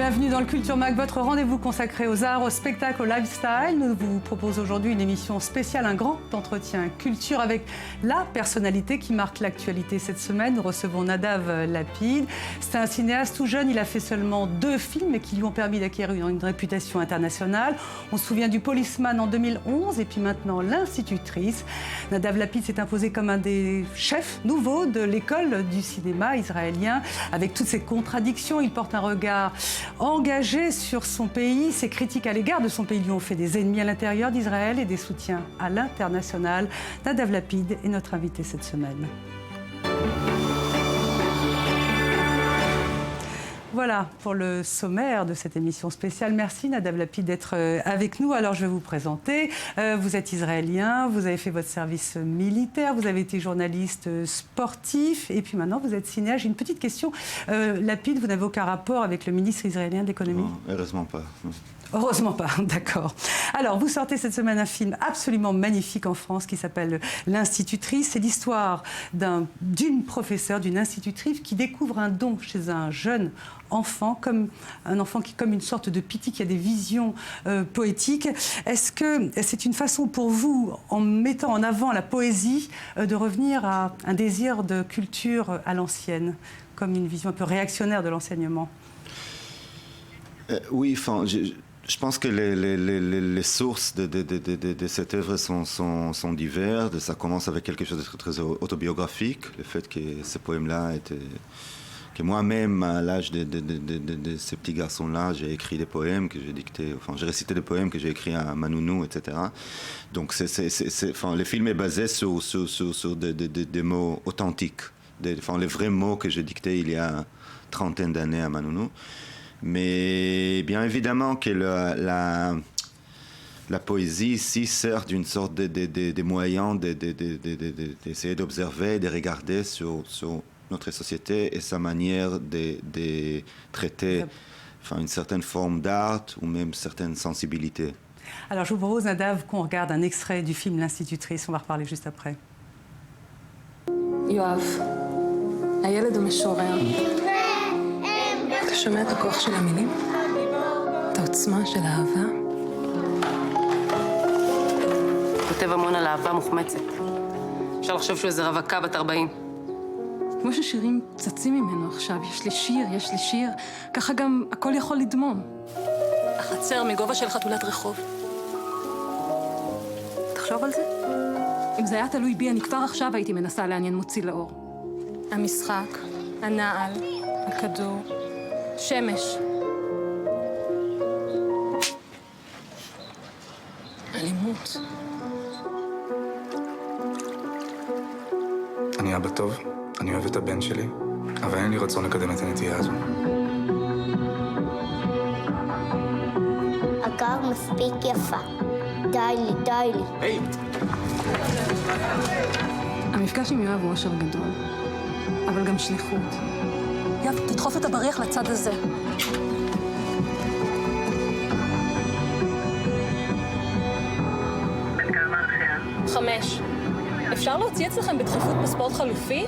Bienvenue dans le Culture Mag, votre rendez-vous consacré aux arts, au spectacle, au lifestyle. Nous vous proposons aujourd'hui une émission spéciale, un grand entretien culture avec la personnalité qui marque l'actualité cette semaine. Nous recevons Nadav Lapid. C'est un cinéaste tout jeune, il a fait seulement 2 films mais qui lui ont permis d'acquérir une réputation internationale. On se souvient du Policeman en 2011 et puis maintenant L'Institutrice. Nadav Lapid s'est imposé comme un des chefs nouveaux de l'école du cinéma israélien. Avec toutes ses contradictions, il porte un regard engagé sur son pays. Ses critiques à l'égard de son pays lui ont fait des ennemis à l'intérieur d'Israël et des soutiens à l'international. Nadav Lapid est notre invité cette semaine. Voilà pour le sommaire de cette émission spéciale. Merci Nadav Lapid d'être avec nous. Alors je vais vous présenter. Vous êtes israélien, vous avez fait votre service militaire, vous avez été journaliste sportif et puis maintenant vous êtes cinéaste. J'ai une petite question. Lapid, vous n'avez aucun rapport avec le ministre israélien de l'économie? Non, heureusement pas. Heureusement pas, d'accord. Alors, vous sortez cette semaine un film absolument magnifique en France qui s'appelle L'Institutrice. C'est l'histoire d'une professeure, d'une institutrice qui découvre un don chez un jeune enfant, comme un enfant qui, comme une sorte de Pity, qui a des visions poétiques. Est-ce que c'est une façon pour vous, en mettant en avant la poésie, de revenir à un désir de culture à l'ancienne, comme une vision un peu réactionnaire de l'enseignement? Oui, enfin, je pense que les sources de cette œuvre sont diverses. Ça commence avec quelque chose de très autobiographique, le fait que ce poème-là était... que moi-même, à l'âge de ces petits garçons-là, j'ai écrit des poèmes que j'ai dictés, enfin, j'ai récité des poèmes que j'ai écrits à ma nounou, etc. Donc, enfin, le film est basé sur des mots authentiques, enfin, les vrais mots que j'ai dictés il y a 30 d'années à ma nounou. Mais bien évidemment que la poésie ici sert d'une sorte de moyen d'essayer d'observer, de regarder sur notre société et sa manière de traiter enfin, une certaine forme d'art ou même certaines sensibilités. Alors je vous propose, Nadav, qu'on regarde un extrait du film L'Institutrice. On va reparler juste après. יואב, הילד הוא משורר. אתה שומע את הכוח של המילים? את העוצמה של האהבה? כותב המון על אהבה מוחמצת. אפשר לחשוב שהוא איזה רווקה בת 40. כמו ששירים צצים ממנו עכשיו, יש לי שיר, ככה גם הכל יכול לדמום. החצר מגובה של חתולת רחוב. תחשוב על זה. אם זה היה תלוי בי, אני כבר עכשיו הייתי מנסה לעניין מוציא לאור. המשחק, הנעל, הכדור, שמש. אלימות. אני אבא טוב, אני אוהב את הבן שלי, אבל אין לי רצון לקדם את הנטייה הזו. הגר מספיק יפה. די לי. היי! המפגש עם יואב הוא אושר גדול, אבל גם שליחות. יואב, תדחוף את הבריח לצד הזה. כמה לכם? 5. אפשר להוציא אצלכם בדחיפות בספורט חלופי?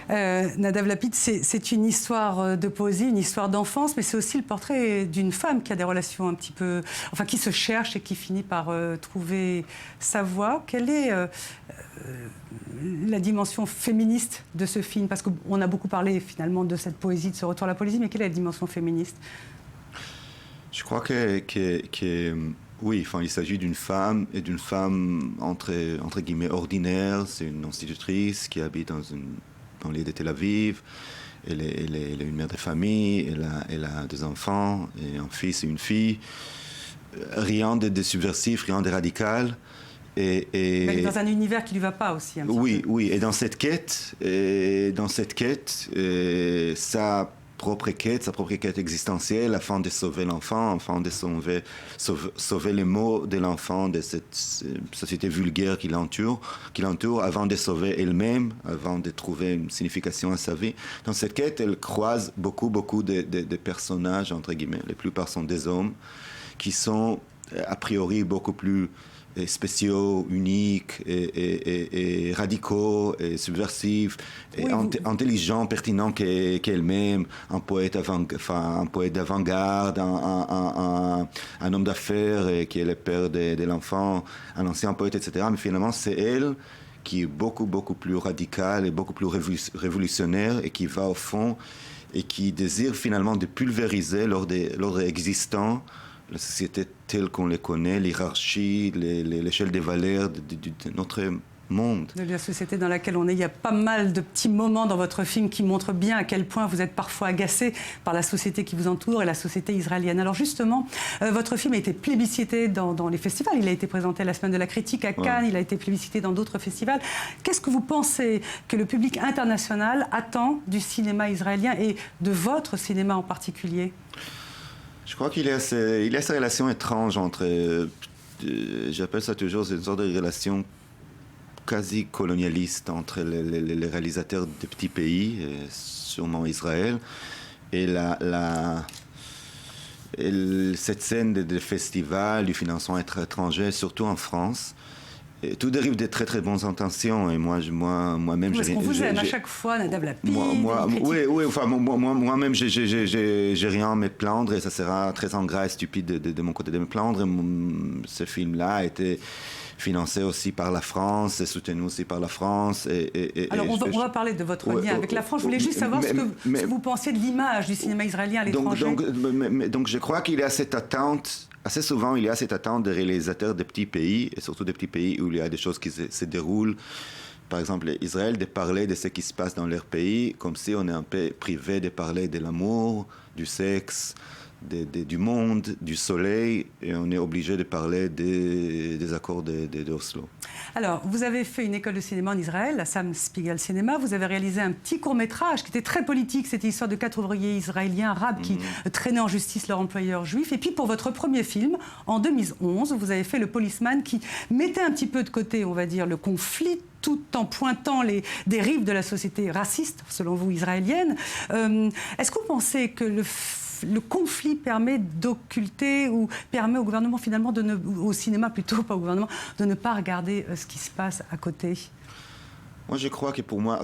Nadav Lapid, c'est une histoire de poésie, une histoire d'enfance, mais c'est aussi le portrait d'une femme qui a des relations un petit peu... Enfin, qui se cherche et qui finit par trouver sa voie. Quelle est la dimension féministe de ce film? Parce qu'on a beaucoup parlé finalement de cette poésie, de ce retour à la poésie, mais quelle est la dimension féministe? Je crois que oui, enfin, il s'agit d'une femme, et d'une femme entre guillemets ordinaire. C'est une institutrice qui habite dans l'île de Tel Aviv. Elle est une mère de famille, elle a 2 enfants, et un fils et une fille. Rien de subversif, rien de radical. Mais dans un univers qui ne lui va pas aussi. Un petit peu. Oui, et dans cette quête, sa propre quête existentielle, afin de sauver l'enfant, afin de sauver les maux de l'enfant, de cette société vulgaire qui l'entoure, avant de sauver elle-même, avant de trouver une signification à sa vie. Dans cette quête, elle croise beaucoup de personnages, entre guillemets. La plupart sont des hommes qui sont a priori beaucoup plus spéciaux, uniques et radicaux et subversifs, et intelligents, pertinents qu'elle-même, un poète d'avant-garde, un homme d'affaires qui est le père de l'enfant, un ancien poète, etc. Mais finalement, c'est elle qui est beaucoup plus radicale et beaucoup plus révolutionnaire et qui va au fond et qui désire finalement de pulvériser l'ordre existant, la société telle qu'on les connaît, l'hierarchie, l'échelle des valeurs de notre monde. De la société dans laquelle on est. Il y a pas mal de petits moments dans votre film qui montrent bien à quel point vous êtes parfois agacé par la société qui vous entoure et la société israélienne. Alors justement, votre film a été plébiscité dans les festivals. Il a été présenté à la Semaine de la Critique à Cannes, il a été plébiscité dans d'autres festivals. Qu'est-ce que vous pensez que le public international attend du cinéma israélien et de votre cinéma en particulier ? Je crois qu'il y a ces relations étranges entre, j'appelle ça toujours une sorte de relation quasi colonialiste entre les réalisateurs de petits pays, sûrement Israël, et cette scène de festival, du financement étranger, surtout en France. Et tout dérive de très très bonnes intentions et moi-même parce qu'on vous aime à chaque fois, Nadav Lapid. Moi-même j'ai rien à me plaindre et ça sera très ingrat et stupide de mon côté de me plaindre. Ce film-là a été financé aussi par la France et soutenu aussi par la France. Alors on va parler de votre lien avec la France. Je voulais juste savoir ce que vous pensiez de l'image du cinéma israélien à l'étranger. Donc je crois qu'il y a cette attente. Assez souvent, il y a cette attente des réalisateurs de petits pays, et surtout des petits pays où il y a des choses qui se déroulent. Par exemple, Israël, de parler de ce qui se passe dans leur pays, comme si on est un peu privé de parler de l'amour, du sexe, du monde, du soleil, et on est obligé de parler des accords d'Oslo. Alors, vous avez fait une école de cinéma en Israël, la Sam Spiegel Cinéma. Vous avez réalisé un petit court-métrage qui était très politique. C'était l'histoire de 4 ouvriers israéliens arabes qui traînaient en justice leur employeur juif. Et puis, pour votre premier film, en 2011, vous avez fait Le Policeman, qui mettait un petit peu de côté, on va dire, le conflit, tout en pointant les dérives de la société raciste, selon vous, israélienne. Est-ce que vous pensez que le conflit permet d'occulter ou permet au gouvernement finalement, au cinéma plutôt, pas au gouvernement, de ne pas regarder ce qui se passe à côté ? Moi, je crois que pour moi,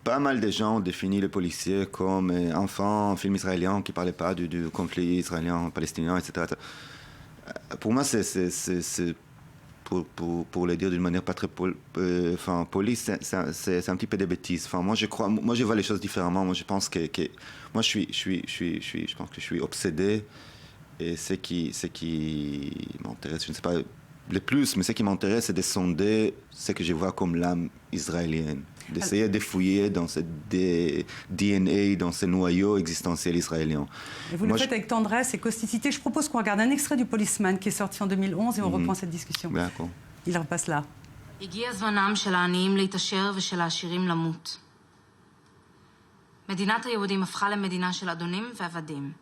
pas mal de gens ont défini les policiers comme un film israélien qui ne parlait pas du conflit israélien-palestinien, etc. Pour moi, pour le dire d'une manière pas très polie, c'est un petit peu des bêtises. Moi, je vois les choses différemment. Moi, je pense que moi, je pense que je suis obsédé. Et ce qui m'intéresse, je ne sais pas le plus, mais ce qui m'intéresse, c'est de sonder ce que je vois comme l'âme israélienne. D'essayer de fouiller dans ce DNA, dans ce noyau existentiel israélien. Et vous le faites avec tendresse et causticité. Je propose qu'on regarde un extrait du Policeman qui est sorti en 2011 et on reprend cette discussion. D'accord. Il repasse là. הגיע זמנם של העניים להתעשר ושל העשירים למות. מדינת היהודים הפכה למדינה של אדונים ועבדים.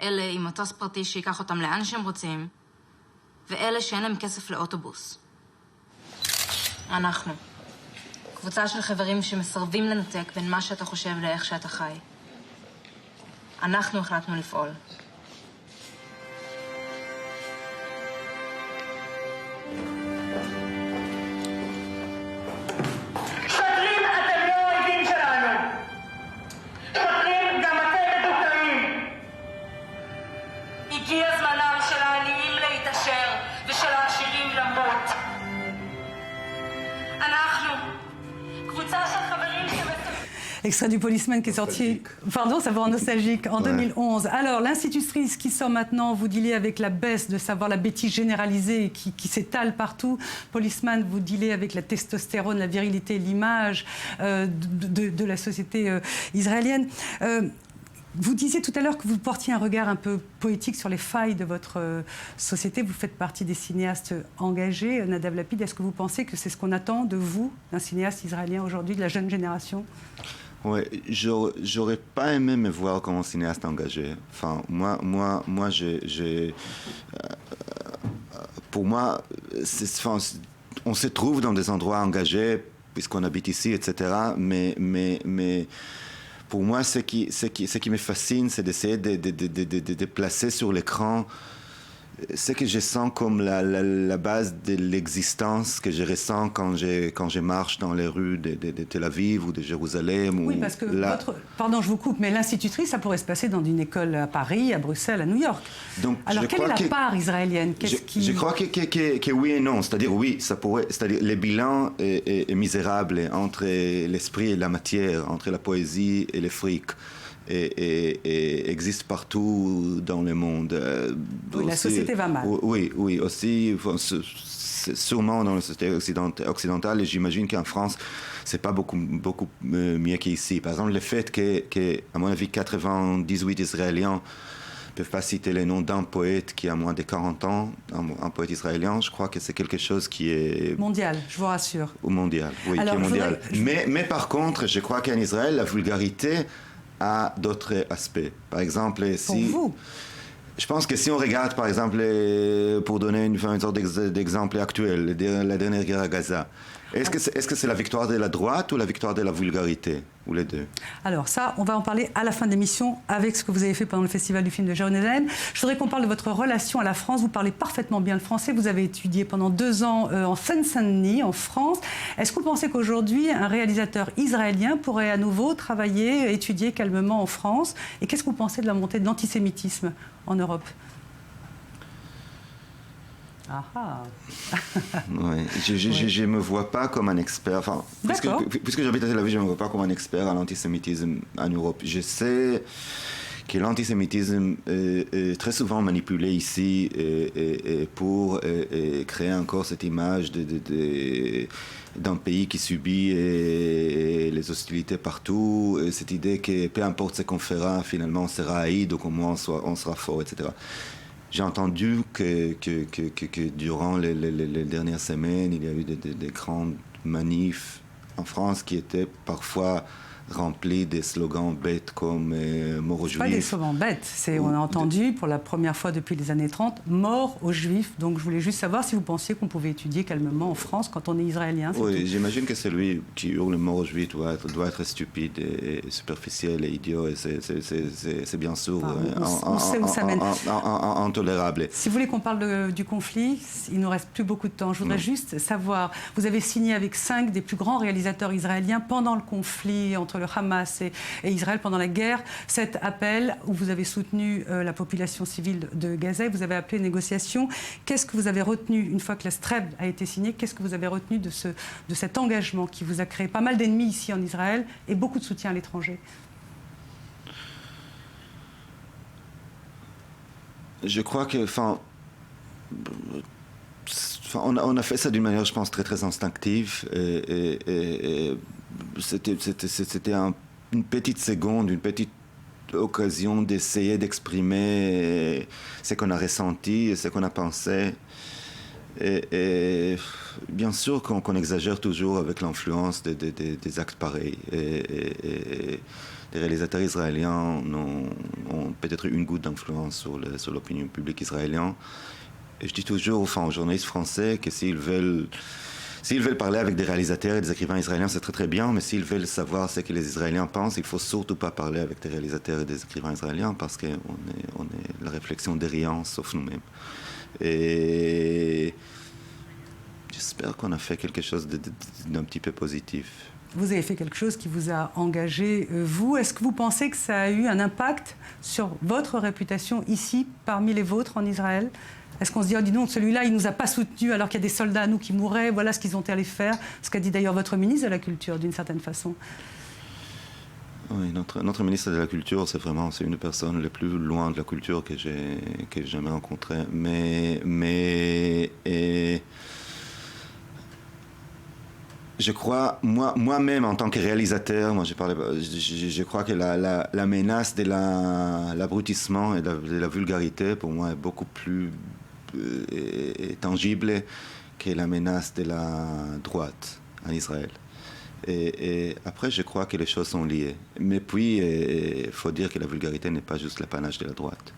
אלה עם מטוס פרטי שיקח אותם לאן שהם רוצים, ואלה שאין להם כסף לאוטובוס. אנחנו. קבוצה של חברים שמסרבים לנתק בין מה שאתה חושב לאיך שאתה חי. אנחנו החלטנו לפעול. שוטרים, אתם לא אויבים שלנו. שוטרים, גם אתם מדוכאים. הגיע זמנם של העניים להתעשר ושל העשירים למות. אנחנו, קבוצה של חברים Extrait du Policeman qui est sorti, pardon, savoir nostalgique, en 2011. Alors, l'institutrice qui sort maintenant, vous dealez avec la baisse de savoir, la bêtise généralisée qui s'étale partout. Policeman, vous dealez avec la testostérone, la virilité, l'image de la société israélienne. Vous disiez tout à l'heure que vous portiez un regard un peu poétique sur les failles de votre société. Vous faites partie des cinéastes engagés. Nadav Lapid, est-ce que vous pensez que c'est ce qu'on attend de vous, d'un cinéaste israélien aujourd'hui, de la jeune génération ? Oui, j'aurais pas aimé me voir comme un cinéaste engagé. Moi, pour moi, on se trouve dans des endroits engagés puisqu'on habite ici, etc. Mais pour moi, ce qui me fascine, c'est d'essayer de placer sur l'écran ce que je sens comme la base de l'existence que je ressens quand je marche dans les rues de Tel Aviv ou de Jérusalem. Oui, parce que pardon, je vous coupe, mais l'institutrice, ça pourrait se passer dans une école à Paris, à Bruxelles, à New York. Donc, alors, quelle est la part israélienne? Je crois que oui et non. C'est-à-dire, oui, ça pourrait. C'est-à-dire, le bilan est misérable entre l'esprit et la matière, entre la poésie et le fric. Et existe partout dans le monde. Oui, la société va mal. Oui, aussi, sûrement dans la société occidentale, et j'imagine qu'en France, c'est pas beaucoup mieux qu'ici. Par exemple, le fait que, à mon avis, 98 Israéliens peuvent pas citer les noms d'un poète qui a moins de 40 ans, un poète israélien, je crois que c'est quelque chose qui est... mondial, je vous rassure. Ou mondial, oui, alors, qui est mondial. Mais par contre, je crois qu'en Israël, la vulgarité a d'autres aspects. Par exemple, pour vous? Je pense que si on regarde, par exemple, pour donner une sorte d'exemple actuel, la dernière guerre à Gaza, est-ce que c'est la victoire de la droite ou la victoire de la vulgarité, ou les deux? Alors ça, on va en parler à la fin de l'émission avec ce que vous avez fait pendant le Festival du film de Jérusalem. Je voudrais qu'on parle de votre relation à la France. Vous parlez parfaitement bien le français. Vous avez étudié pendant 2 ans en Seine-Saint-Denis, en France. Est-ce que vous pensez qu'aujourd'hui, un réalisateur israélien pourrait à nouveau travailler, étudier calmement en France? Et qu'est-ce que vous pensez de la montée de l'antisémitisme en Europe? Oui, je me vois pas comme un expert. Enfin, puisque j'habite à Tel Aviv, je me vois pas comme un expert à l'antisémitisme en Europe. Je sais que l'antisémitisme est très souvent manipulé ici pour créer encore cette image d'un pays qui subit les hostilités partout, cette idée que peu importe ce qu'on fera, finalement on sera haï, donc au moins on sera fort, etc. J'ai entendu que durant les dernières semaines, il y a eu des grandes manifs en France qui étaient parfois remplis des slogans bêtes comme mort aux Juifs. Pas des slogans bêtes, on a entendu pour la première fois depuis les années 30, mort aux Juifs. Donc je voulais juste savoir si vous pensiez qu'on pouvait étudier calmement en France quand on est israélien. Oui, j'imagine que celui qui hurle mort aux Juifs doit être stupide et superficiel et idiot, et c'est bien sûr on sait où ça mène. Intolérable. Si vous voulez qu'on parle du conflit, il ne nous reste plus beaucoup de temps. Je voudrais juste savoir, vous avez signé avec 5 des plus grands réalisateurs israéliens pendant le conflit entre le Hamas et Israël pendant la guerre, cet appel où vous avez soutenu la population civile de Gaza, vous avez appelé négociation. Qu'est-ce que vous avez retenu, une fois que la trêve a été signée, qu'est-ce que vous avez retenu de cet engagement qui vous a créé pas mal d'ennemis ici en Israël et beaucoup de soutien à l'étranger? Je crois que, on a fait ça d'une manière, je pense, très très instinctive. Et c'était une petite seconde, une petite occasion d'essayer d'exprimer ce qu'on a ressenti et ce qu'on a pensé. Et bien sûr qu'on exagère toujours avec l'influence des actes pareils. Et les réalisateurs israéliens ont peut-être une goutte d'influence sur l'opinion publique israélienne. Et je dis toujours aux journalistes français que s'ils veulent parler avec des réalisateurs et des écrivains israéliens, c'est très très bien, mais s'ils veulent savoir ce que les Israéliens pensent, il ne faut surtout pas parler avec des réalisateurs et des écrivains israéliens parce qu'on est la réflexion de rien sauf nous-mêmes. Et j'espère qu'on a fait quelque chose d'un petit peu positif. Vous avez fait quelque chose qui vous a engagé, vous. Est-ce que vous pensez que ça a eu un impact sur votre réputation ici, parmi les vôtres en Israël? Est-ce qu'on se dit, oh dis donc, celui-là, il ne nous a pas soutenus alors qu'il y a des soldats à nous qui mouraient, voilà ce qu'ils ont allé faire, ce qu'a dit d'ailleurs votre ministre de la Culture, d'une certaine façon. Oui, notre ministre de la Culture, c'est une des personnes les plus loin de la culture que j'ai jamais rencontrée. Mais je crois, moi-même, en tant que réalisateur, je crois que la menace de l'abrutissement et de la vulgarité, pour moi, est beaucoup plus tangible que la menace de la droite en Israël. Et après, je crois que les choses sont liées. Mais puis, il faut dire que la vulgarité n'est pas juste l'apanage de la droite.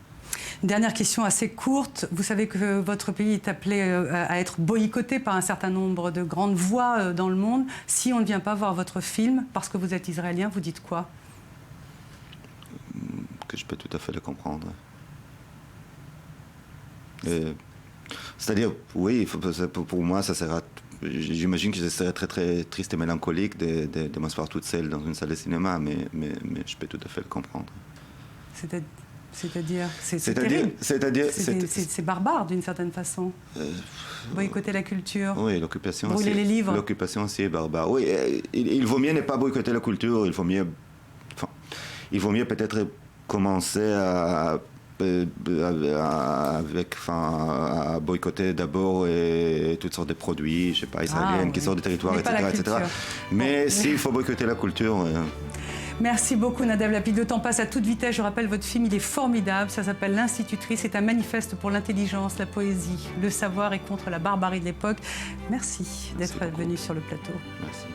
Dernière question assez courte. Vous savez que votre pays est appelé à être boycotté par un certain nombre de grandes voix dans le monde. Si on ne vient pas voir votre film parce que vous êtes israélien, vous dites quoi? Que je peux tout à fait le comprendre. C'est-à-dire, oui, pour moi, ça sera... J'imagine que je serais très très triste et mélancolique de m'asseoir toute seule dans une salle de cinéma, mais je peux tout à fait le comprendre. C'est-à-dire, c'est terrible. C'est barbare d'une certaine façon. Boycotter la culture. Oui, l'occupation. Brûler les livres. L'occupation aussi est barbare. Oui, il vaut mieux ne pas boycotter la culture. Il vaut mieux peut-être commencer à boycotter d'abord toutes sortes de produits, je sais pas, israéliennes, qui sortent du territoire, etc. Mais s'il faut boycotter la culture... Merci beaucoup Nadav Lapid. Le temps passe à toute vitesse. Je rappelle, votre film, il est formidable. Ça s'appelle L'Institutrice. C'est un manifeste pour l'intelligence, la poésie, le savoir et contre la barbarie de l'époque. Merci d'être venu sur le plateau. Merci.